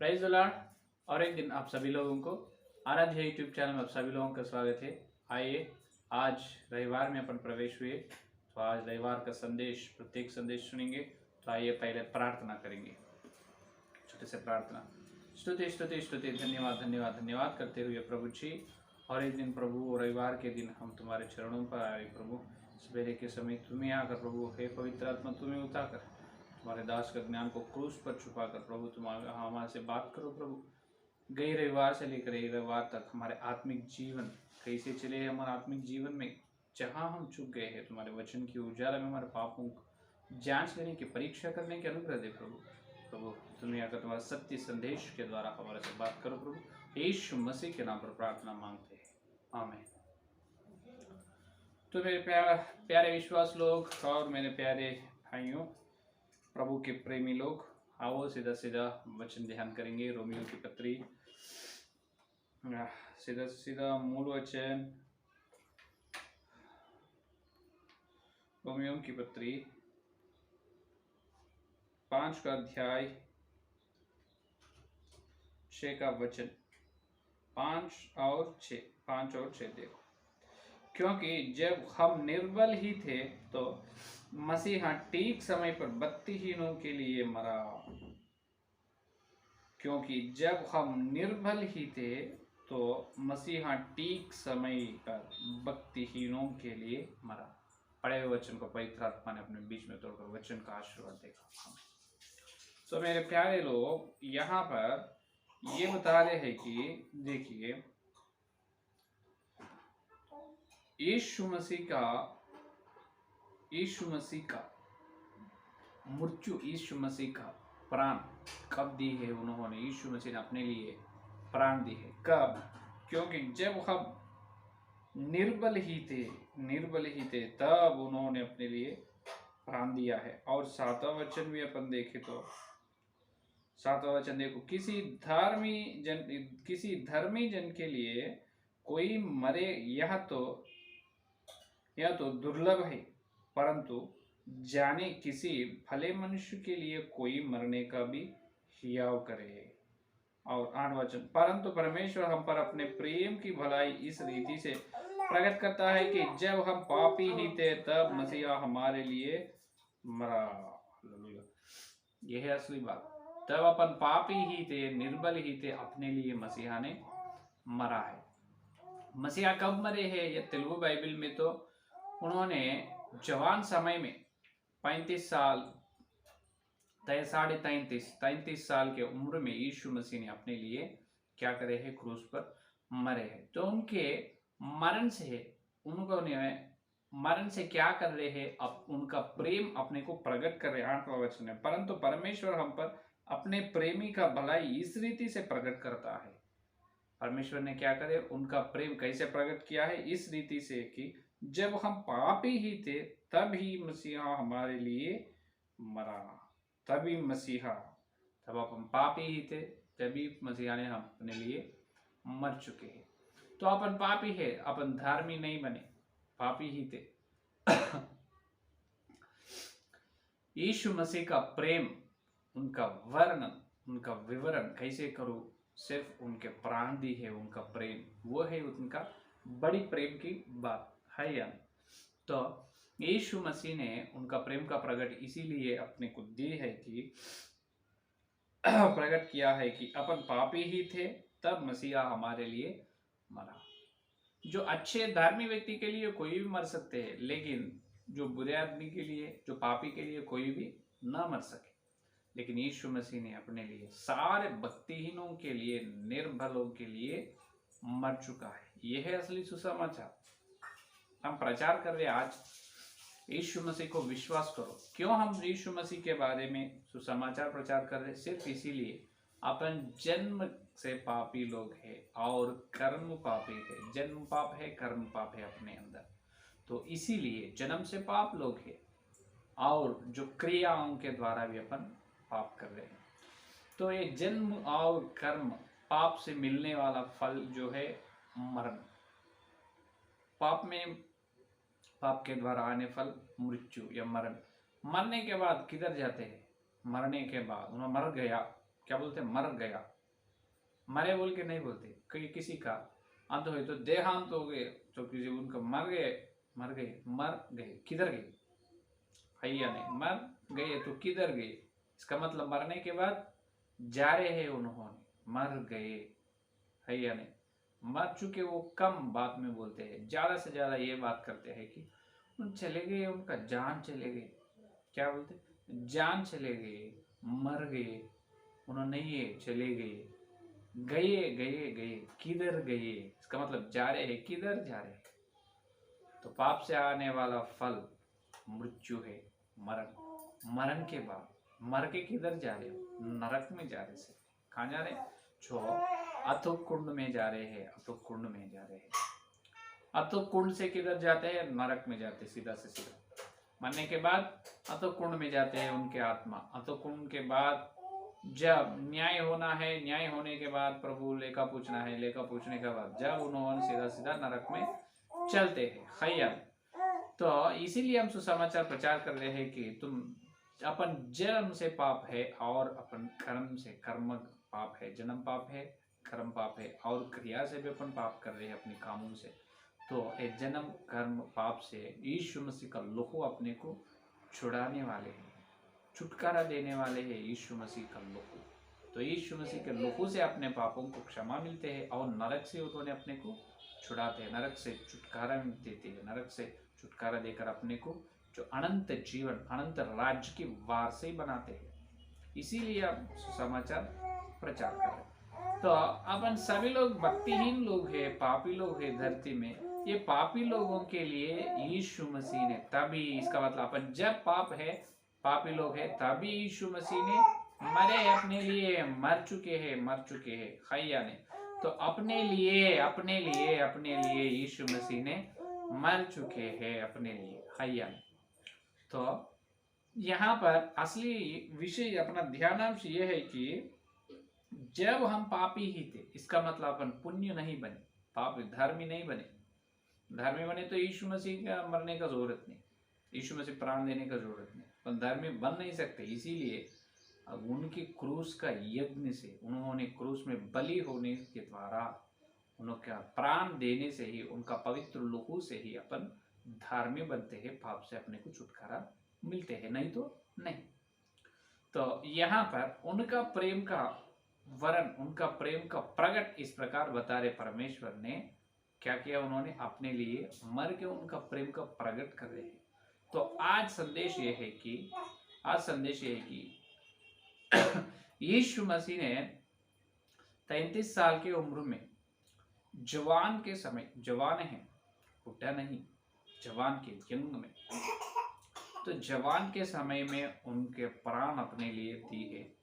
Praise the Lord. और एक दिन आप सभी लोगों को आराध्य यूट्यूब चैनल में आप सभी लोगों का स्वागत है। आइए, आज रविवार में अपन प्रवेश हुए, तो आज रविवार का संदेश, प्रत्येक संदेश सुनेंगे। तो आइए पहले प्रार्थना करेंगे। छोटे से प्रार्थना। स्तुति स्तुति स्तुति, धन्यवाद धन्यवाद धन्यवाद करते हुए प्रभु जी, और एक दिन प्रभु रविवार के दिन हम तुम्हारे चरणों पर आए प्रभु। सवेरे के समय तुम्हें आकर प्रभु, हे पवित्र आत्मा, तुम्हें उतार तुम्हारे दास का ज्ञान को क्रूस पर छुपा कर प्रभु तुम हमारे से बात करो प्रभु। गई रविवार से लेकर रविवार तक हमारे आत्मिक जीवन कैसे चले, हमारे आत्मिक जीवन में जहाँ हम चुक गए हैं, तुम्हारे वचन की उजाला में हमारे पापों को जांच लेने की, परीक्षा करने के अनुग्रह दे प्रभु। प्रभु तुम्हें आकर तुम्हारा सत्य संदेश के द्वारा हमारे से बात करो प्रभु। यीशु मसीह के नाम पर प्रार्थना मांगते हैं, आमीन। तो मेरे प्यारे विश्वास लोग और मेरे प्यारे भाइयों, प्रभु के प्रेमी लोग, आओ सीधा सीधा वचन ध्यान करेंगे। रोमियो की पत्री, सीधा सीधा मूल वचन, रोमियो की पत्री 5 का अध्याय 6 का वचन, 5 और 6 देखो। क्योंकि जब हम निर्बल ही थे तो मसीहा ठीक समय पर भक्तिहीनों के लिए मरा। क्योंकि जब हम निर्बल ही थे तो मसीहा ठीक समय पर भक्तिहीनों के लिए मरा। पढ़े हुए वचन को पवित्र आत्मा ने अपने बीच में तोड़कर वचन का आशीर्वाद देगा। तो मेरे प्यारे लोग, यहाँ पर ये बता रहे हैं कि देखिए, यीशु मसीह का मृत्यु, यीशु मसीह का प्राण कब दी है उन्होंने? यीशु मसीह ने अपने लिए प्राण दी है। कब? क्योंकि जब हम निर्बल ही थे तब उन्होंने अपने लिए प्राण दिया है। और 7वां वचन भी अपन देखें तो 7वां वचन देखो, किसी धर्मी जन के लिए कोई मरे यह तो दुर्लभ है, परंतु जाने किसी भले मनुष्य के लिए कोई मरने का भी हियाव करे। और 8वां वचन, परंतु परमेश्वर हम पर अपने प्रेम की भलाई इस रीति से प्रकट करता है कि जब हम पापी ही थे तब मसीहा हमारे लिए मरा। यह है असली बात। तब अपन पापी ही थे, निर्बल ही थे, अपने लिए मसीहा ने मरा है। मसीहा कब मरे हैं? ये तेलुगु बाइबल में तो उन्होंने जवान समय में 35 साल 33 साल के उम्र में यीशु मसीह ने अपने लिए क्या करे है? क्रूस पर मरे हैं। तो उनके मरण से क्या कर रहे हैं? अब उनका प्रेम अपने को प्रकट कर रहे हैं। 8वां वचन है, परंतु परमेश्वर हम पर अपने प्रेमी का भलाई इस रीति से प्रकट करता है। परमेश्वर ने क्या करे? उनका प्रेम कैसे प्रकट किया है? इस रीति से कि जब हम पापी ही थे तब ही मसीहा हमारे लिए मरा। तब अपन पापी ही थे, तभी मसीहा ने हम अपने लिए मर चुके हैं। तो अपन पापी है, अपन धार्मी नहीं बने, पापी ही थे। यीशु मसीह का प्रेम, उनका वर्णन, उनका विवरण कैसे करूं? सिर्फ उनके प्राण दी है उनका प्रेम, वो है उनका बड़ी प्रेम की बात है या? तो यीशु मसीह ने उनका प्रेम का प्रकट इसीलिए अपने को दी है कि प्रकट किया है कि अपन पापी ही थे तब मसीहा हमारे लिए मरा। जो अच्छे धार्मिक व्यक्ति के लिए कोई भी मर सकते हैं, लेकिन जो बुरे आदमी के लिए, जो पापी के लिए कोई भी ना मर सके। लेकिन यीशु मसीह ने अपने लिए, सारे भक्तिहीनों के लिए, निर्बलों के लिए मर चुका है। यह है असली सुसमाचार। हम प्रचार कर रहे आज, यीशु मसीह को विश्वास करो। क्यों हम यीशु मसीह के बारे में सुसमाचार प्रचार कर रहे? सिर्फ इसीलिए, अपन जन्म से पापी लोग हैं और कर्म पापी है। जन्म पाप है, कर्म पाप है अपने अंदर। तो इसीलिए जन्म से पाप लोग हैं और जो क्रियाओं के द्वारा भी अपन पाप कर रहे हैं। तो ये जन्म और कर्म, पाप से मिलने वाला फल जो है मरण। पाप के द्वारा आने फल मृत्यु या मरण। मरने के बाद किधर जाते हैं? मरने के बाद उन्हें मर गया, क्या बोलते हैं? मर गया। मरे बोल के नहीं बोलते। कहीं किसी का अंत हुए तो देहांत हो गए, तो किसी उनका मर गए किधर गए, है या नहीं, मर गए तो किधर गए, इसका मतलब मरने के बाद जा रहे हैं उन्होंने, मर गए, है या नहीं। मर चुके वो कम बात में बोलते हैं, ज्यादा से ज्यादा ये बात करते हैं कि उन चले गए, उनका जान चले गए, क्या बोलते, जान चले गए, मर गए, उन्होंने ये चले गए, गए गए गए, किधर गए, इसका मतलब जा रहे हैं, किधर जा रहे हैं। तो पाप से आने वाला फल मृत्यु है, मरण। मरण के बाद मर के किधर जा रहे हो, नरक में जा रहे से, कहाँ जा रहे, जो अथुक कुंड में जा रहे हैं, अथुक कुंड में जा रहे हैं। अथुक कुंड से किधर जाते हैं, नरक में जाते, सीधा से सीधा। मरने के बाद अथुक कुंड में जाते हैं उनके आत्मा। अथुक कुंड के बाद जब न्याय होना है, न्याय होने के बाद प्रभु लेखा पूछना है, लेखा पूछने के बाद जब उन्होंने सीधा सीधा नरक में चलते हैं, खैया। तो इसीलिए हम सुसमाचार प्रचार कर रहे हैं कि तुम अपन जन्म से पाप है और अपन कर्म से, कर्म पाप है, जन्म पाप है, कर्म पाप है, और क्रिया से भी अपन पाप कर रहे हैं अपने कामों से। तो ये जन्म कर्म पाप से यीशु मसीह का लहू अपने को छुड़ाने वाले हैं, छुटकारा देने वाले हैं यीशु मसीह का लहू। तो यीशु मसीह के लहू से अपने पापों को क्षमा मिलते हैं और नरक से उन्होंने अपने को छुड़ाते हैं, नरक से छुटकारा देते हैं, नरक से छुटकारा देकर अपने को जो अनंत जीवन, अनंत राज्य की वारसी बनाते हैं। इसीलिए आप समाचार प्रचार करें। तो अपन सभी लोग भक्तिहीन लोग हैं, पापी लोग हैं धरती में। ये पापी लोगों के लिए यीशु मसीह ने, तभी इसका मतलब अपन जब पाप है, पापी लोग हैं, तभी यीशु मसीह ने मरे अपने लिए, मर चुके हैं, खैया ने। तो अपने लिए यीशु मसीह ने मर चुके हैं अपने लिए, खैया ने। तो यहाँ पर असली विषय, अपना ध्यानांश ये है कि जब हम पापी ही थे, इसका मतलब अपन पुण्य नहीं बने, पाप धर्मी नहीं बने। धर्मी बने तो यीशु मसीह का मरने का जरूरत नहीं, यीशु मसीह प्राण देने का जरूरत नहीं, पर धर्मी बन नहीं सकते। इसीलिए अब उनके क्रूस का यज्ञ से, उन्होंने क्रूस में बलि होने के द्वारा, उनका प्राण देने से ही, उनका पवित्र लहू से ही अपन धार्मी बनते हैं, पाप से अपने को छुटकारा मिलते हैं, नहीं तो नहीं। तो यहाँ पर उनका प्रेम का वरन, उनका प्रेम का प्रकट इस प्रकार बता रहे परमेश्वर ने क्या किया, उन्होंने अपने लिए मर के उनका प्रेम का प्रकट कर रहे हैं। तो आज संदेश ये है कि यीशु मसीह ने 33 साल की उम्र में, जवान के समय, जवान है, बुढ़ा नहीं, जवान के यंग में, तो जवान के समय में उनके प्राण अपने लिए दिए।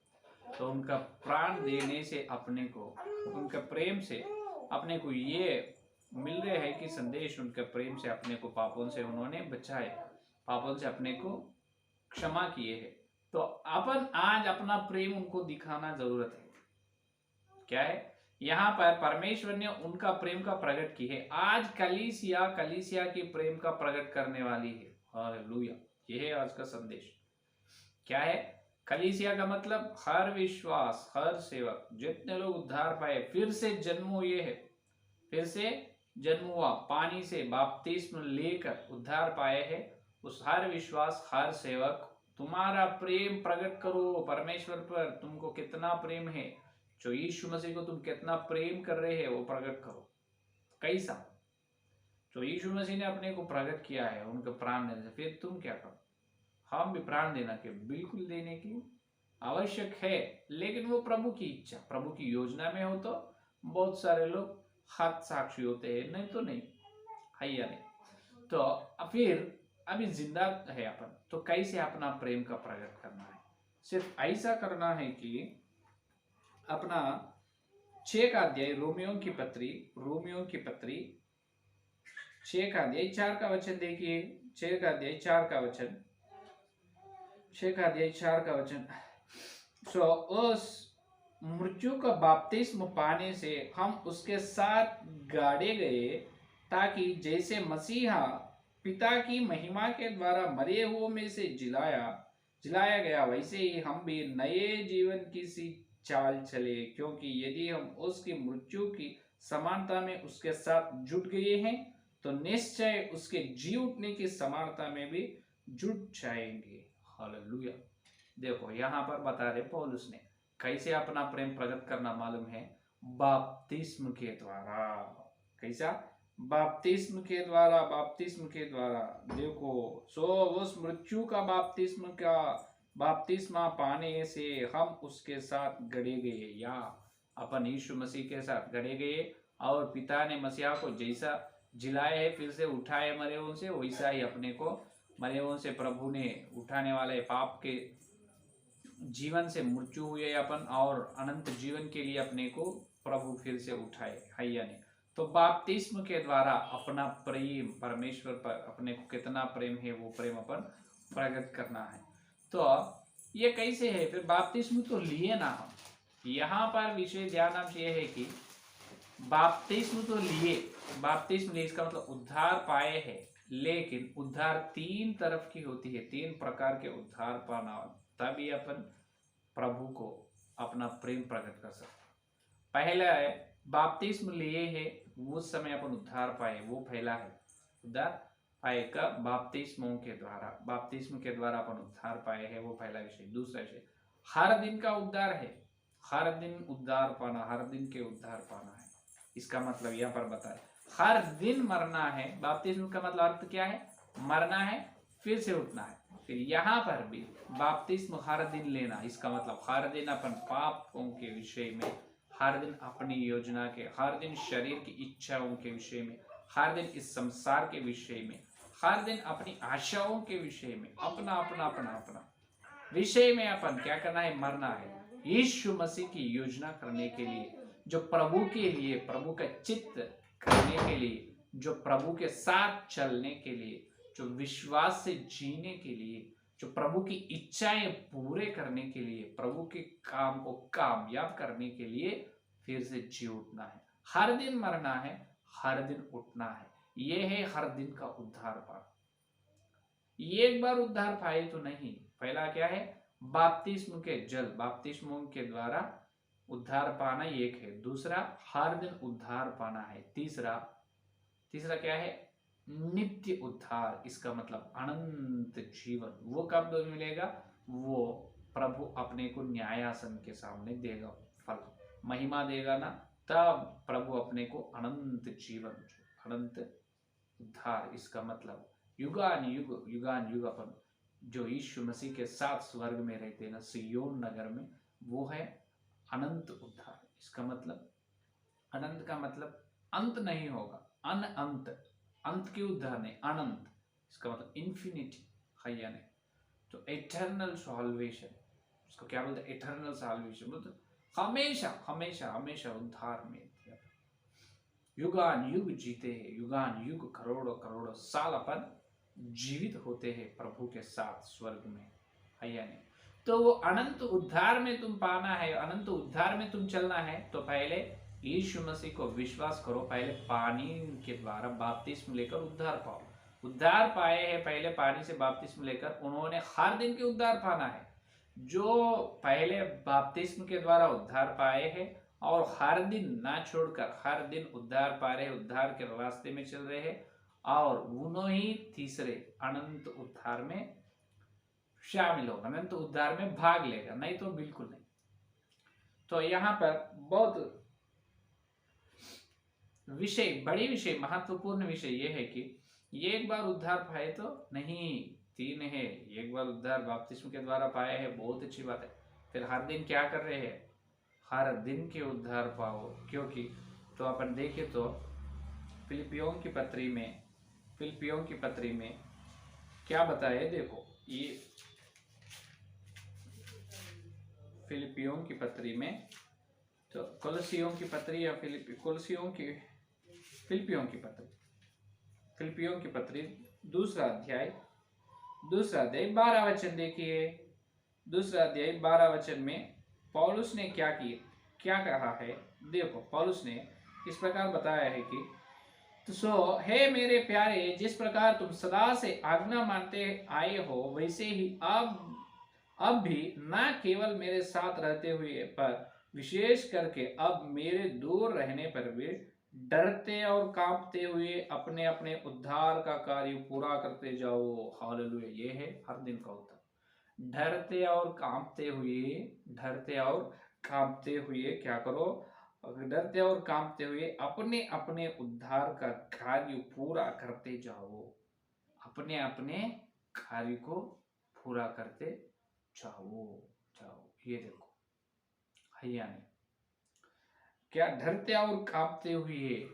तो उनका प्राण देने से अपने को, उनके प्रेम से अपने को ये मिल रहे हैं कि संदेश, उनके प्रेम से अपने को पापों से उन्होंने बचाए, पापों से अपने को क्षमा किए हैं। तो अपन आज अपना प्रेम उनको दिखाना जरूरत है। क्या है, यहाँ पर परमेश्वर ने उनका प्रेम का प्रकट की है। आज कलीसिया की प्रेम का प्रकट करने वाली है। हालेलुया, ये है आज का संदेश। क्या है, कलीसिया का मतलब हर विश्वास, हर सेवक, जितने लोग उद्धार पाए, फिर से जन्म हुए है, फिर से जन्म हुआ, पानी से बपतिस्म लेकर उद्धार पाए है, उस हर विश्वास, हर सेवक, तुम्हारा प्रेम प्रकट करो परमेश्वर पर, तुमको कितना प्रेम है, जो यीशु मसीह को तुम कितना प्रेम कर रहे हैं वो प्रकट करो। कैसा, जो यीशु मसीह ने अपने को प्रकट किया है उनके प्राण देने से, फिर तुम क्या करो। हम भी प्राण देना के बिल्कुल देने की आवश्यक है, लेकिन वो प्रभु की इच्छा, प्रभु की योजना में हो तो बहुत सारे लोग हाथ साक्षी होते हैं, नहीं तो नहीं, है या नहीं। तो फिर अभी जिंदा है अपन, तो कैसे अपना प्रेम का प्रकट करना है, सिर्फ ऐसा करना है कि अपना 6 का अध्याय, रोमियो की पत्री 6 का अध्याय 4 का वचन देखिए। 6 का अध्याय 4 का वचन, सो उस मृत्यु का बपतिस्म पाने से हम उसके साथ गाड़े गए, ताकि जैसे मसीहा पिता की महिमा के द्वारा मरे हुओं में से जिलाया गया, वैसे ही हम भी नए जीवन की सी चाल चले, क्योंकि यदि हम उसकी मृत्यु की समानता में उसके साथ जुट गए हैं तो निश्चय उसके जी उठने की समानता में भी जुट जाएंगे। हालेलुया। देखो यहाँ पर बता रहे पौलुस ने कैसे अपना प्रेम प्रकट करना मालूम है, बपतिस्म के द्वारा। कैसा? बपतिस्म के द्वारा, बपतिस्म के द्वारा। देखो, सो उस मृत्यु का बपतिस्मा पाने से हम उसके साथ गड़े गए, या अपन यीशु मसीह के साथ गड़े गए, और पिता ने मसीहा को जैसा जिलाए है फिर से उठाए मरे हुओं से, वैसा ही अपने को मरे हुओं से प्रभु ने उठाने वाले, पाप के जीवन से मृत्यु हुए अपन, और अनंत जीवन के लिए अपने को प्रभु फिर से उठाए हैया ने। तो बपतिस्म के द्वारा अपना प्रेम परमेश्वर पर अपने को कितना प्रेम है वो प्रेम अपन प्रकट करना है। तो ये कैसे है? फिर बपतिस्म तो लिए ना हम। यहाँ पर विषय ध्यान अंश ये है कि बपतिस्म तो लिए, बपतिस्म लिए इसका मतलब उद्धार पाए हैं, लेकिन उद्धार तीन तरफ की होती है, तीन प्रकार के उद्धार पाना, तभी अपन प्रभु को अपना प्रेम प्रकट कर सकते। पहला है बपतिस्म लिए है उस समय अपन उद्धार पाए, वो पहला है उद्धार पाए का बपतिस्मों के द्वारा, बपतिस्म के द्वारा अपन उद्धार पाए है, वो पहला विषय। दूसरा विषय हर दिन का उद्धार है, हर दिन उद्धार पाना, हर दिन के उद्धार पाना है। इसका मतलब यहाँ पर बताए हर दिन मरना है। बपतिस्म का मतलब अर्थ क्या है? मरना है फिर से उठना है। फिर यहाँ पर भी बपतिस्म हर दिन लेना, इसका मतलब हर दिन अपन पापों के विषय में, हर दिन अपनी योजना के, हर दिन शरीर की इच्छाओं के विषय में, हर दिन इस संसार के विषय में, हर दिन अपनी आशाओं के विषय में, अपना अपना अपना अपना विषय में अपन क्या करना है? मरना है। यीशु मसीह की योजना करने के लिए, जो प्रभु के लिए, प्रभु का चित्त करने के लिए, जो प्रभु के साथ चलने के लिए, जो विश्वास से जीने के लिए, जो प्रभु की इच्छाएं पूरे करने के लिए, प्रभु के काम को कामयाब करने के लिए फिर से जी उठना है। हर दिन मरना है, हर दिन उठना है। ये है हर दिन का उद्धार पाना। एक बार उद्धार पाए तो नहीं। पहला क्या है? बपतिस्म के जल, बपतिस्मों के द्वारा उद्धार पाना एक है। दूसरा हर दिन उद्धार पाना है। तीसरा क्या है? नित्य उद्धार, इसका मतलब अनंत जीवन। वो कब मिलेगा? वो प्रभु अपने को न्यायासन के सामने देगा, फल महिमा देगा ना, तब प्रभु अपने को अनंत जीवन, अनंत उद्धार, इसका मतलब युगान युग, युगान युग अपन जो यीशु मसीह के साथ स्वर्ग में रहते हैं ना, सियोन नगर में, वो है अनंत उद्धार। इसका मतलब अनंत का मतलब अंत नहीं होगा, अनंत, अंत के उद्धार नहीं, अनंत, इसका मतलब इन्फिनिटी है या नहीं। तो एटर्नल सॉल्वेशन, उसको क्या बोलते हैं? एटर्नल सॉल्वेशन, मतलब हमेशा हमेशा हमेशा उद्धार में युगान युग जीते हैं, युगान युग करोड़ों करोड़ों साल अपन जीवित होते हैं प्रभु के साथ स्वर्ग में, है या नहीं। तो वो अनंत उद्धार में तुम पाना है, अनंत उद्धार में तुम चलना है, तो पहले यीशु मसीह को विश्वास करो, पहले पानी के द्वारा बपतिस्म लेकर उद्धार पाओ। उद्धार पाए हैं पहले पानी से बपतिस्म लेकर, उन्होंने हर दिन के उद्धार पाना है। जो पहले बपतिस्म के द्वारा उद्धार पाए हैं और हर दिन ना छोड़कर हर दिन उद्धार पा रहे, उद्धार के रास्ते में चल रहे हैं, और उन्होंने ही तीसरे अनंत उद्धार में शामिल होगा, अनंत उद्धार में भाग लेगा, नहीं तो बिल्कुल नहीं। तो यहाँ पर बहुत विषय, बड़ी विषय, महत्वपूर्ण विषय ये है कि एक बार उद्धार पाए तो नहीं, तीन है। एक बार उद्धार बपतिस्म के द्वारा पाए है, बहुत अच्छी बात है। फिर हर दिन क्या कर रहे हैं? हर दिन के उद्धार पाओ, क्योंकि तो अपन देखें तो फिलिपियों की पत्री में क्या बताए? देखो, ये फिलिपियों की पत्री में, तो कोलोसियों की पत्री या फिलिपियों की पत्री दूसरा अध्याय 12 वचन देखिए। दूसरा अध्याय 12 वचन में पौलुस ने क्या कहा है? देखो, पौलुस ने इस प्रकार बताया है कि तो हे मेरे प्यारे, जिस प्रकार तुम सदा से आज्ञा मानते आए हो, वैसे ही अब भी न केवल मेरे साथ रहते हुए पर विशेष करके अब मेरे दूर रहने पर भी डरते और कांपते हुए अपने अपने उद्धार का कार्य पूरा करते जाओ। हालेलुया। ये है हर दिन का उत्तर। डरते और कांपते हुए, डरते और कांपते हुए क्या करो? डरते और कांपते हुए अपने अपने उद्धार का कार्य पूरा करते जाओ। अपने अपने कार्य को पूरा करते जाओ। जाओ, ये देखो हैया ने क्या डरते और कांपते हुए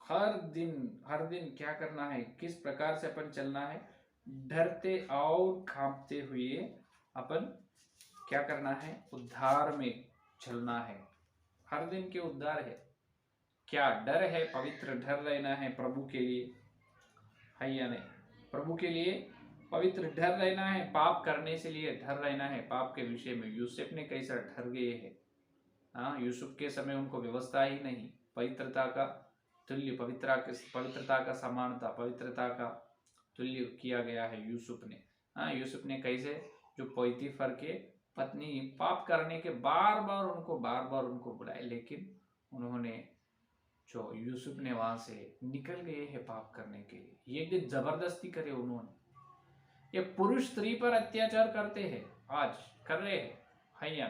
हर दिन क्या करना है, किस प्रकार से अपन चलना है? डरते और कांपते हुए अपन क्या करना है? उद्धार में चलना है। हर दिन के उद्धार है। क्या डर है? पवित्र डर रहना है प्रभु के लिए, है या नहीं? प्रभु के लिए पवित्र डर रहना है। पाप करने से लिए डर रहना है। पाप के विषय में यूसुफ ने कैसा डर गए हैं। हाँ, यूसुफ के समय उनको व्यवस्था ही नहीं, पवित्रता का तुल्य, पवित्रता का समानता, पवित्रता का तुल्य किया गया है यूसुफ ने। हाँ, यूसुफ ने कैसे, जो पोतीफर के पत्नी पाप करने के बार बार उनको बुलाए, लेकिन उन्होंने, जो यूसुफ ने वहां से निकल गए हैं पाप करने के लिए। एक दिन जबरदस्ती करे उन्होंने। ये पुरुष स्त्री पर अत्याचार करते हैं, आज कर रहे हैं, है या?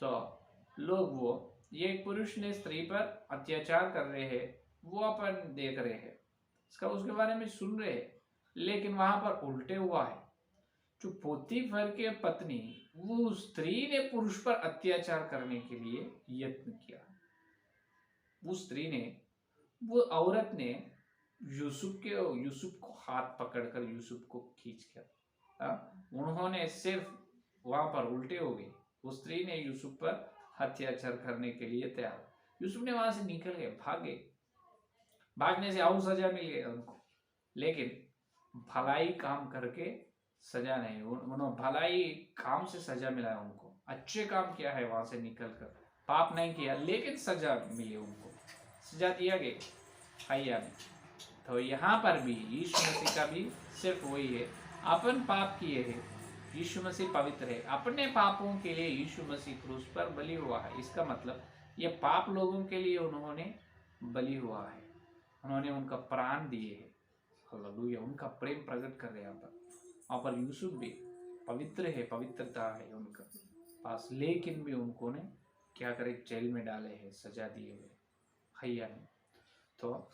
तो लोग वो, ये पुरुष ने स्त्री पर अत्याचार कर रहे हैं, वो अपन देख रहे हैं, इसका उसके बारे में सुन रहे हैं, लेकिन वहां पर उल्टे हुआ है। जो पोतीफर के पत्नी, वो स्त्री ने पुरुष पर अत्याचार करने के लिए यत्न किया। वो स्त्री ने, वो औरत ने यूसुफ को हाथ पकड़कर यूसुफ को खींच कर, उन्होंने सिर्फ वहां पर उल्टे हो गए। उस स्त्री ने यूसुफ पर अत्याचार करने के लिए तैयार। यूसुफ ने वहां से निकल गए, भागे। भागने से और सजा मिल गई उनको, लेकिन भलाई काम करके सजा नहीं। उन्होंने भलाई काम से सजा मिला है उनको। अच्छे काम किया है, वहां से निकलकर पाप नहीं किया, लेकिन सजा मिली उनको, सजा दिया गया हैया में। तो यहाँ पर भी यीशु मसीह का भी सिर्फ वही है, अपन पाप किए हैं, यीशु मसीह पवित्र है, अपने पापों के लिए यीशु मसीह क्रूस पर बलि हुआ है। इसका मतलब ये पाप लोगों के लिए उन्होंने बलि हुआ है, उन्होंने उनका प्राण दिए है। हालेलुया, उनका प्रेम प्रकट कर रहे हैं यहाँ पर यूसुफ भी पवित्र है, पवित्रता है उनका पास, लेकिन भी उनको ने क्या करे, जेल में डाले हैं, सजा दिए हुए हैया ने। तो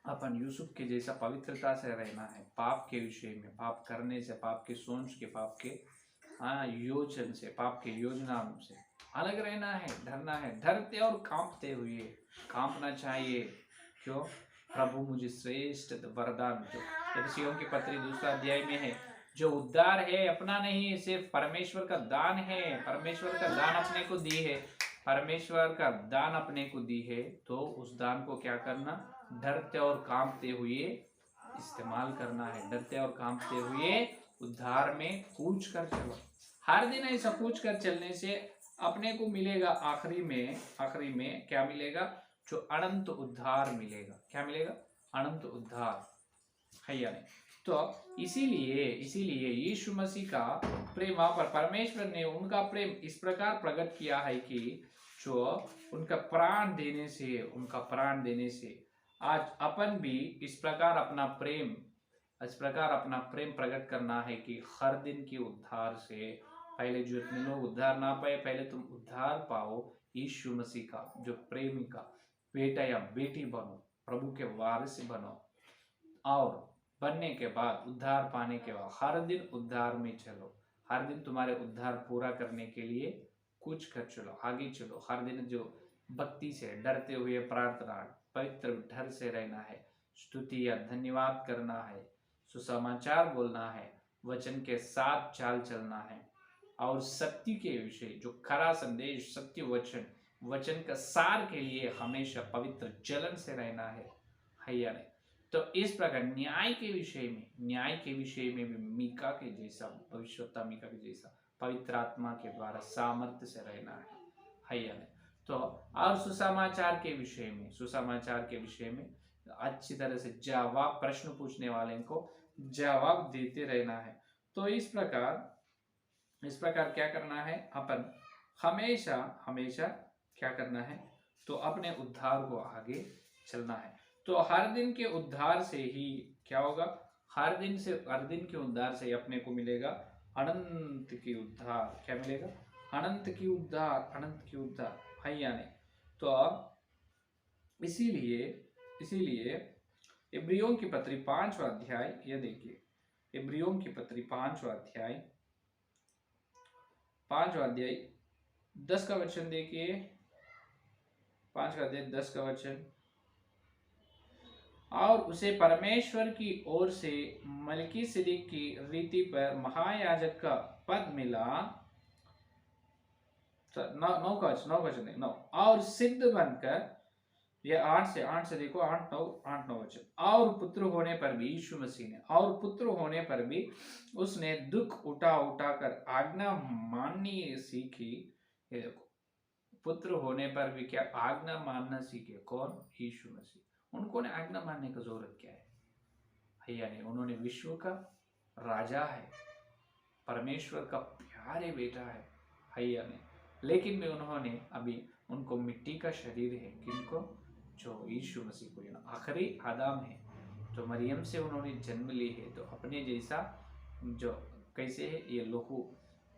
अपन यूसुफ के जैसा पवित्रता से रहना है। पाप के विषय में, पाप करने से, पाप के सोच के, पाप के योजन से, पाप के योजना से अलग रहना है, डरना है। डरते और कांपते हुए, कांपना चाहिए। क्यों? प्रभु मुझे श्रेष्ठ वरदान, जो एफिसियों की पत्री 2 अध्याय में है, जो उद्धार है अपना नहीं, सिर्फ परमेश्वर का दान है। परमेश्वर का दान अपने को दी है, परमेश्वर का दान अपने को दी है, तो उस दान को क्या करना? डरते और कांपते हुए इस्तेमाल करना है। डरते और कांपते हुए उद्धार में कूच कर चलो। हर दिन ऐसा कूच कर चलने से अपने को मिलेगा आखिरी में क्या मिलेगा? जो अनंत उद्धार मिलेगा। क्या मिलेगा? अनंत उद्धार है या नहीं? तो इसीलिए यीशु मसीह का प्रेम, वहां पर परमेश्वर ने उनका प्रेम इस प्रकार प्रकट किया है कि जो उनका प्राण देने से आज अपन भी इस प्रकार अपना प्रेम प्रकट करना है कि हर दिन के उद्धार से पहले, जो इतने लोग उद्धार ना पाए, पहले तुम उद्धार पाओ। यीशु मसीह का जो प्रेमी का बेटा या बेटी बनो, प्रभु के वारिस बनो, और बनने के बाद, उद्धार पाने के बाद हर दिन उद्धार में चलो। हर दिन तुम्हारे उद्धार पूरा करने के लिए कुछ कर चलो, आगे चलो। हर दिन जो भक्ति से, डरते हुए प्रार्थना, पवित्र डर से रहना है, स्तुति या धन्यवाद करना है, सुसमाचार बोलना है, वचन के साथ चाल चलना है, और सत्य के विषय, जो खरा संदेश, सत्य वचन का सार के लिए हमेशा पवित्र जलन से रहना है या नहीं? तो इस प्रकार न्याय के विषय में भी मीका के जैसा, भविष्यवक्ता मीका के जैसा पवित्र आत्मा के द्वारा सामर्थ्य से रहना है या नहीं? तो और सुसमाचार के विषय में अच्छी तरह से जवाब, प्रश्न पूछने वाले को जवाब देते रहना है। तो इस प्रकार क्या करना है? अपन हमेशा हमेशा क्या करना है, तो अपने उद्धार को आगे चलना है। तो हर दिन के उद्धार से ही क्या होगा, हर दिन के उद्धार से ही अपने को मिलेगा अनंत की उद्धार। क्या मिलेगा, अनंत की उद्धार, अनंत की उद्धार है या नहीं। तो इसीलिए इसीलिए इब्रियों की पत्री 5वां अध्याय, ये देखिए इब्रियों की पत्री 5वां अध्याय 10 का वचन देखिए। 5 का अध्याय 10 का वचन, और उसे परमेश्वर की ओर से मलकीसिदक की रीति पर महायाजक का पद मिला। 9 का वचन नहीं, 9, और सिद्ध बनकर, ये 8 से देखो, 8 9 वचन, और पुत्र होने पर भी यीशु मसीह ने, और पुत्र होने पर भी उसने दुख उठा कर आज्ञा माननी सीखी। ये देखो, पुत्र होने पर भी क्या आज्ञा मानना सीखे, कौन, यीशु मसीह। उनको ने आज्ञा मानने की जरूरत क्या है या नहीं। उन्होंने विश्व का राजा है, परमेश्वर का प्यारे बेटा है या नहीं। लेकिन भी उन्होंने अभी, उनको मिट्टी का शरीर है, किनको, जो यीशु मसीह को, आखिरी आदम है, जो मरियम से उन्होंने जन्म ली है, तो अपने जैसा जो कैसे है, ये लोहू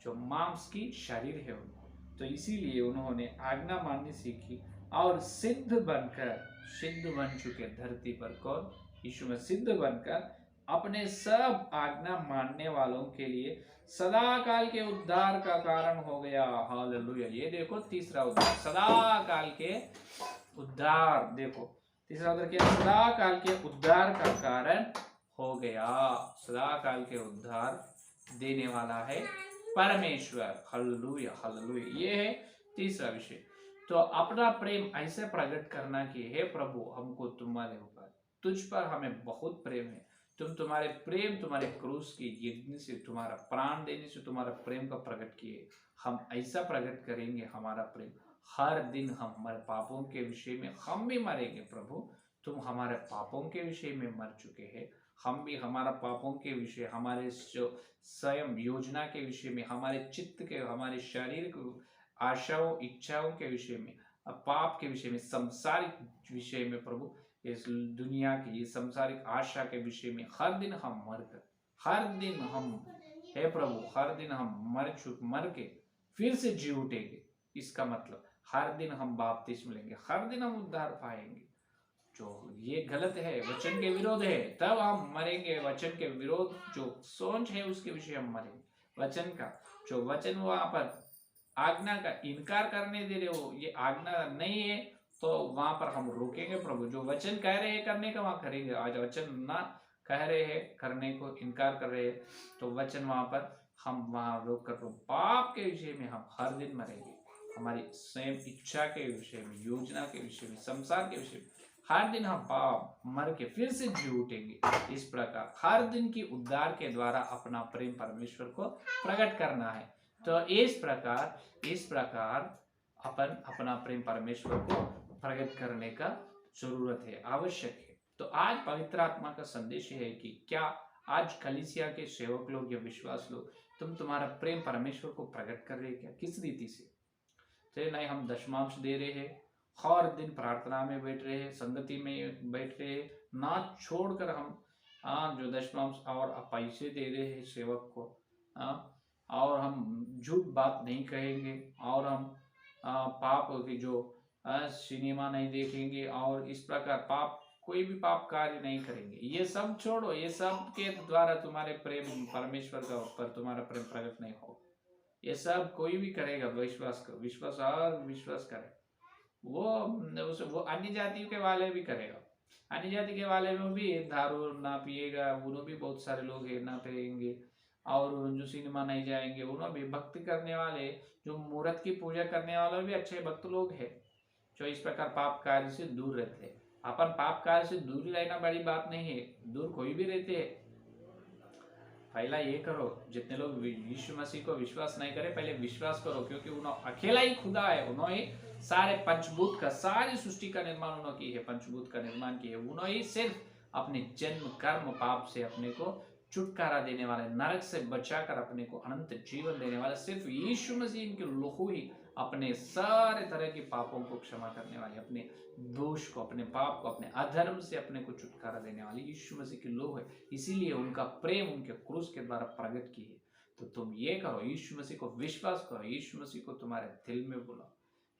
जो मांस की शरीर है उनको। तो इसीलिए उन्होंने आज्ञा माननी सीखी, और सिद्ध बन चुके धरती पर, कौन, यीशु में सिद्ध बनकर अपने सब आज्ञा मानने वालों के लिए सदा काल के उद्धार का कारण हो गया। हालेलुया। ये देखो तीसरा उद्धार, सदा काल के उद्धार। देखो तीसरा उद्धार क्या, सदा काल के उद्धार का कारण हो गया। सदा काल के उद्धार देने वाला है परमेश्वर। Hallelujah, hallelujah. ये है तीसरा विषय। तो अपना प्रेम ऐसे प्रकट करना कि हे प्रभु, हमको तुम्हारे ऊपर, तुझ पर हमें बहुत प्रेम है। तुम तुम्हारे प्रेम, तुम्हारे क्रूस की यज्ञ से, तुम्हारा प्राण देने से तुम्हारा प्रेम का प्रकट किए। हम ऐसा प्रकट करेंगे हमारा प्रेम। हर दिन हम हमारे पापों के विषय में हम भी मरेंगे प्रभु। तुम हमारे पापों के विषय में मर चुके हैं, हम भी हमारा पापों के विषय, हमारे जो स्वयं योजना के विषय में, हमारे चित्त के, हमारे शरीर को आशाओं इच्छाओं के विषय में, पाप के विषय में, संसारिक विषय में प्रभु, इस दुनिया की ये संसारिक आशा के विषय में हर दिन हम मरकर, हर दिन हम, हे प्रभु, हर दिन हम मर के फिर से जी उठेंगे। इसका मतलब हर दिन हम बपतिस्मा लेंगे, हर दिन हम उद्धार पाएंगे। जो ये गलत है, वचन के विरोध है, तब हम मरेंगे। वचन के विरोध जो सोच है उसके विषय हम मरेंगे। वचन का जो वचन वहां पर आज्ञा का इनकार करने दे रहे हो, ये आज्ञा नहीं है, तो वहां पर हम रोकेंगे प्रभु। जो वचन कह रहे हैं करने का, वहां करेंगे। आज वचन ना कह रहे हैं, करने को इनकार कर रहे हैं, तो वचन वहां पर हम वहां रोक कर, पाप के विषय में हम हर दिन मरेंगे। हमारी स्वयं इच्छा के विषय में, योजना के विषय में, संसार के विषय में हर दिन हम पाप मर के फिर से जी उठेंगे। इस प्रकार हर दिन की उद्धार के द्वारा अपना प्रेम परमेश्वर को प्रकट करना है। तो इस प्रकार अपन अपना प्रेम परमेश्वर को प्रकट करने का जरूरत है, आवश्यक है। तो आज पवित्र आत्मा का संदेश है कि क्या आज कलीसिया के सेवक लोग या विश्वास लोग, तुम तुम्हारा प्रेम परमेश्वर को प्रकट कर रहे हैं क्या, किस रीति से। तो नहीं, हम दशमांश दे रहे हैं, हर दिन प्रार्थना में बैठ रहे हैं, संगति में बैठ रहे हैं, ना छोड़कर हम जो दशमांश और पैसे दे रहे हैं सेवक को, और हम झूठ बात नहीं कहेंगे, और हम पाप की जो सिनेमा नहीं देखेंगे, और इस प्रकार पाप, कोई भी पाप कार्य नहीं करेंगे। ये सब छोड़ो, ये सब के द्वारा तुम्हारे प्रेम परमेश्वर का ऊपर तुम्हारा प्रेम प्रकट नहीं हो। ये सब कोई भी करेगा, विश्वास करे, वो अन्य जाति के वाले भी करेगा। अन्य जाति के वाले में भी दारू ना पिएगा, उन्होंने भी बहुत सारे लोग है ना पिएंगे, और जो सिनेमा नहीं जाएंगे, उन्होंने भी भक्ति करने वाले, जो मूर्त की पूजा करने वाले भी अच्छे भक्त लोग हैं, जो इस प्रकार पाप कार्य से दूर रहते हैं। अपन पाप कार्य से दूर रहना बड़ी बात नहीं है, दूर कोई भी रहते है। पहला ये करो, जितने लोग यीशु मसीह को विश्वास नहीं करे, पहले विश्वास करो, क्योंकि उन्होंने अकेला ही खुदा है। उन्होंने सारे पंचभूत का, सारी सृष्टि का निर्माण उन्होंने की है, पंचभूत का निर्माण किया है। उन्होंने सिर्फ अपने जन्म कर्म पाप से अपने को छुटकारा देने वाले, नरक से बचाकर अपने को अनंत जीवन देने वाला सिर्फ यीशु मसीह, इनके लहू ही अपने सारे तरह के पापों को क्षमा करने वाली, अपने दोष को, अपने पाप को, अपने अधर्म से अपने को छुटकारा देने वाली यीशु मसीह की लोग है। इसीलिए उनका प्रेम उनके क्रूस के द्वारा प्रकट की है। तो तुम ये करो, यीशु मसीह को विश्वास करो, यीशु मसीह को तुम्हारे दिल में बुलाओ,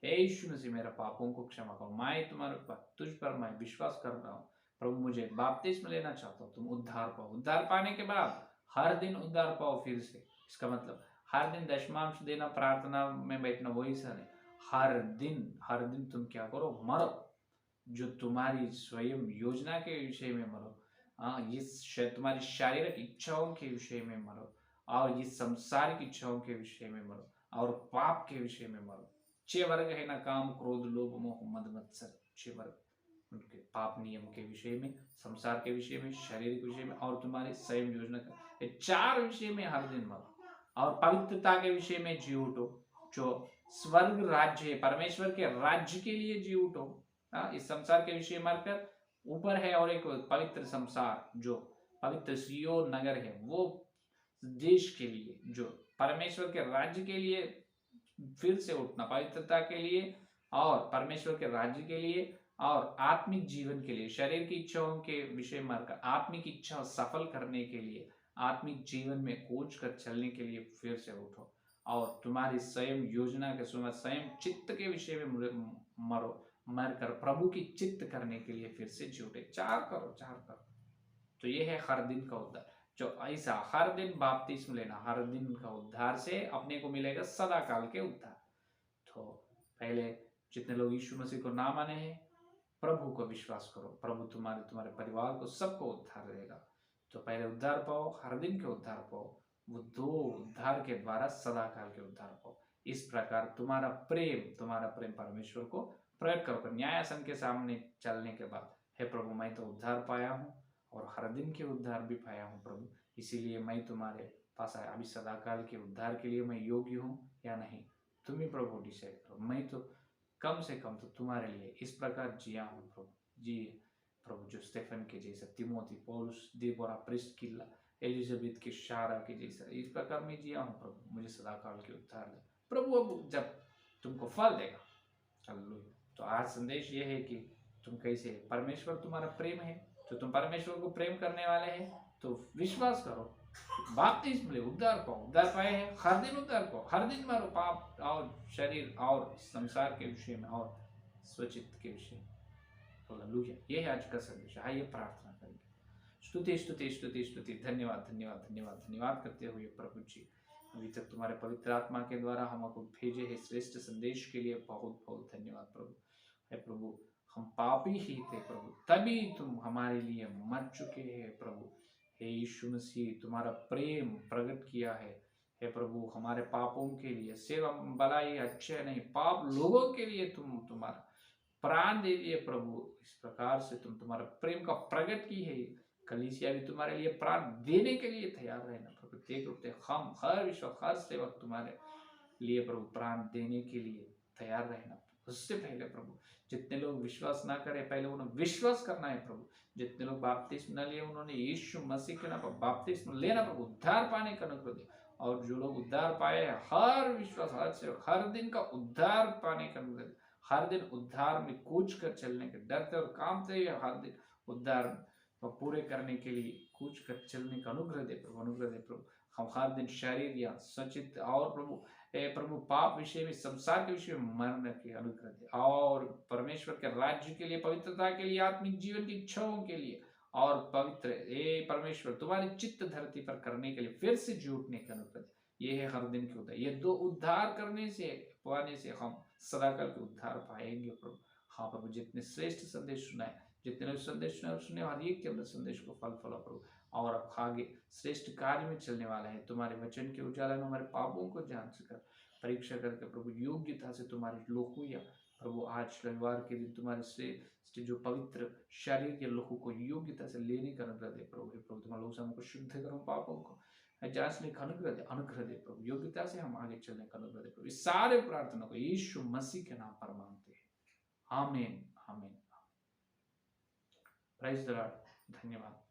हे यीशु मसीह मेरे पापों को क्षमा करो, मैं तुम्हारे पर, तुझ पर मैं विश्वास कर रहा हूँ प्रभु, मुझे बपतिस्मा लेना चाहता हूँ। तुम उद्धार पाओ। उद्धार पाने के बाद हर दिन उद्धार पाओ फिर से। इसका मतलब हर दिन दशमांश देना, प्रार्थना में बैठना, वही सर है। हर दिन तुम क्या करो, मरो, जो तुम्हारी स्वयं योजना के विषय में मरो। ये तुम्हारी शारीरिक इच्छाओं के विषय में मरो, और ये संसारिक इच्छाओं के विषय में मरो, और पाप के विषय में मरो। 6 वर्ग है ना, काम, क्रोध, लोभ, मोह, मद, मत्सर। 6 वर्ग उनके पाप नियम के विषय में, संसार के विषय में, शरीर के विषय में, और तुम्हारी स्वयं योजना का 4 विषय में हर दिन मरो। और पवित्रता के विषय में जी उठो, जो स्वर्ग राज्य है, परमेश्वर के राज्य के लिए जी उठो। इस संसार के विषय मरकर ऊपर है, और एक पवित्र संसार जो पवित्र सियोन नगर है, वो देश के लिए, जो परमेश्वर के राज्य के लिए फिर से उठना, पवित्रता के लिए और परमेश्वर के राज्य के लिए और आत्मिक जीवन के लिए, शरीर की इच्छाओं के विषय मरकर आत्मिक इच्छा सफल करने के लिए, आत्मिक जीवन में कूच कर चलने के लिए फिर से उठो। और तुम्हारी स्वयं योजना के समय स्वयं चित्त के विषय में मरो, मरकर प्रभु की चित्त करने के लिए फिर से जुटे। 4 करो। तो ये है हर दिन का उद्धार। जो ऐसा हर दिन बपतिस्मा लेना, हर दिन का उद्धार से अपने को मिलेगा सदा काल के उद्धार। तो पहले जितने लोग यीशु मसीह को ना माने हैं, प्रभु को विश्वास करो, प्रभु तुम्हारे परिवार को, सबको उद्धार देगा। तो पहले उद्धार पाओ, हर दिन के उद्धार पाओ, वो 2 उद्धार के द्वारा सदा काल के उद्धार पाओ। इस प्रकार तुम्हारा प्रेम परमेश्वर को प्रकट करो। न्यायासन के सामने चलने के बाद, हे प्रभु मैं तो उद्धार पाया हूँ और हर दिन के उद्धार भी पाया हूँ प्रभु, इसीलिए मैं तुम्हारे पास आया। अभी सदा काल के उद्धार के लिए मैं योग्य हूँ या नहीं, तुम ही प्रभु डिसाइड करो। मैं तो कम से कम तो तुम्हारे लिए इस प्रकार जिया हूँ प्रभु, जी प्रभु, जो स्टेफन के जैसा, तिमोथी, पौलुस, देबोरा, प्रिस्किल्ला, एलिजाबेथ के शारा के जैसा, इस प्रकार मैं जिया हूँ प्रभु, मुझे सदा काल के उद्धार दे प्रभु। अब जब तुमको फल देगा, हालेलुया। तो आज संदेश ये है कि तुम कैसे, परमेश्वर तुम्हारा प्रेम है, तो तुम परमेश्वर को प्रेम करने वाले हैं, तो विश्वास करो, बपतिस्मा लो, उद्धार पाओ। उद्धार पाए हैं, हर दिन उद्धार पाओ, हर दिन मरो पाप और शरीर और संसार के विषय में और स्वचित्त के विषय में। हालेलुया। ये है आज का संदेश। आइए प्रार्थना करेंगे। स्तुति स्तुति स्तुति स्तुति, धन्यवाद धन्यवाद धन्यवाद धन्यवाद करते हुए प्रभु जी, अभी तक तुम्हारे पवित्र आत्मा के द्वारा हमको भेजे है श्रेष्ठ संदेश के लिए बहुत बहुत धन्यवाद प्रभु। हे प्रभु, हम पापी ही थे प्रभु, तभी तुम हमारे लिए मर चुके हैं प्रभु। हे यीशु मसीह, तुम्हारा प्रेम प्रकट किया है। हे प्रभु, हमारे पापों के लिए, सेवा भलाई अच्छे नहीं, पाप लोगों के लिए तुम तुम्हारा प्राण दे दिए प्रभु। इस प्रकार से तुम तुम्हारा प्रेम का प्रकट की है। कलीसिया भी तुम्हारे लिए प्राण देने के लिए तैयार रहना प्रभु। देख उठते हम हर विश्व, हर सेवक तुम्हारे लिए प्रभु प्राण देने के लिए तैयार रहना। उससे पहले प्रभु, जितने लोग विश्वास ना करें, पहले उन्हें विश्वास करना है प्रभु। जितने लोग बपतिस्मा न लिए, उन्होंने यीशु मसीह के नाम पर बपतिस्मा लेना प्रभु, उद्धार पाने का अनुग्रह दे। और जो लोग उद्धार पाए हैं, हर विश्वास, हर सेवक, हर दिन का उद्धार पाने का अनुग्रह दे। हर दिन उद्धार में कूच कर चलने के, डरते और कांपते हुए हर दिन उद्धार को पूरे करने के लिए कूच कर चलने का अनुग्रह दे प्रभु, अनुग्रह दे प्रभु। हम हर दिन शरीर या सचित और प्रभु पाप विषय में, संसार के विषय में मरने के अनुग्रह दे, और परमेश्वर के राज्य के लिए, पवित्रता के लिए, आत्मिक जीवन की इच्छाओं के लिए, और पवित्र परमेश्वर तुम्हारी चित्त धरती पर करने के लिए फिर से जुटने का अनुग्रह दे। ये है हर दिन के उद्धार। ये 2 उद्धार करने से, पाने से हम सदाकाल के उद्धार पाएंगे प्रभु। हाँ प्रभु, जितने श्रेष्ठ संदेश सुनाए, जितने लोग संदेश सुने, हर एक के अंदर संदेश को फल फला प्रभु, और अब आगे श्रेष्ठ कार्य में चलने वाला है। तुम्हारे वचन के उजाला में हमारे पापों को जांच कर, परीक्षा करके प्रभु, योग्यता से तुम्हारे लोगों या प्रभु, आज रविवार के दिन तुम्हारे श्रेष्ठ जो पवित्र शरीर के लोगों को योग्यता से लेने का अनुग्रह दे प्रभु। प्रभु, तुम्हारे लोग हमको शुद्ध करो, पापों को जांचने का अनुग्रह दे प्रभु। योग्यता से हम आगे चलने का अनुग्रह दे प्रभु। इस सारे प्रार्थना को यीशु मसीह के नाम पर मांगते हैं, आमीन आमीन। Praise the Lord. धन्यवाद।